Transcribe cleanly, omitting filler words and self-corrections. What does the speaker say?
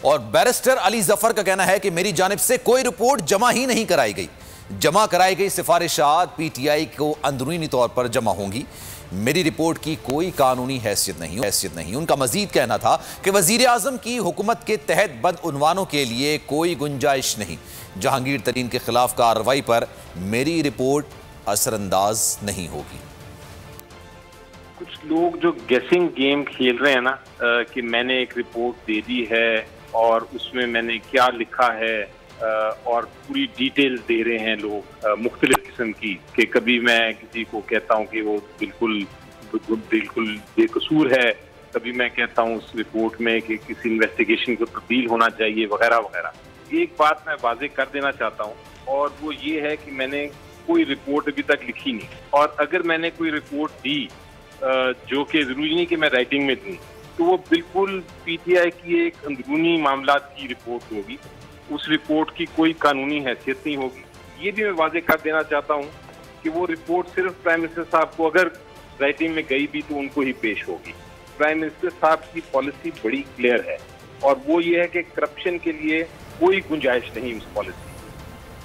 और बैरिस्टर अली जफर का कहना है कि मेरी जानिब से कोई रिपोर्ट जमा ही नहीं कराई गई। जमा कराई गई सिफारिशात पीटीआई को अंदरूनी तौर पर जमा होंगी। मेरी रिपोर्ट की कोई कानूनी हैसियत नहीं। उनका मजीद कहना था कि वजीर आजम की हुकूमत के तहत बदउनवानों के लिए कोई गुंजाइश नहीं। जहांगीर तरीन के खिलाफ कार्रवाई पर मेरी रिपोर्ट असरअंदाज नहीं होगी। कुछ लोग जो गेसिंग गेम खेल रहे हैं ना कि मैंने एक रिपोर्ट दे दी है और उसमें मैंने क्या लिखा है और पूरी डिटेल्स दे रहे हैं लोग मुख्तलिफ किस्म की, कि कभी मैं किसी को कहता हूं कि वो बिल्कुल बेकसूर है, कभी मैं कहता हूं उस रिपोर्ट में कि किसी इन्वेस्टिगेशन को तब्दील होना चाहिए वगैरह वगैरह। एक बात मैं वाजे कर देना चाहता हूं और वो ये है कि मैंने कोई रिपोर्ट अभी तक लिखी नहीं, और अगर मैंने कोई रिपोर्ट दी जो कि जरूरी नहीं कि मैं राइटिंग में दूं, तो वो बिल्कुल पीटीआई की एक अंदरूनी मामलात की रिपोर्ट होगी। उस रिपोर्ट की कोई कानूनी हैसियत नहीं होगी। ये भी मैं वाजे कर देना चाहता हूँ कि वो रिपोर्ट सिर्फ प्राइम मिनिस्टर साहब को, अगर राइटिंग में गई भी तो उनको ही पेश होगी। प्राइम मिनिस्टर साहब की पॉलिसी बड़ी क्लियर है और वो ये है कि करप्शन के लिए कोई गुंजाइश नहीं उस पॉलिसी।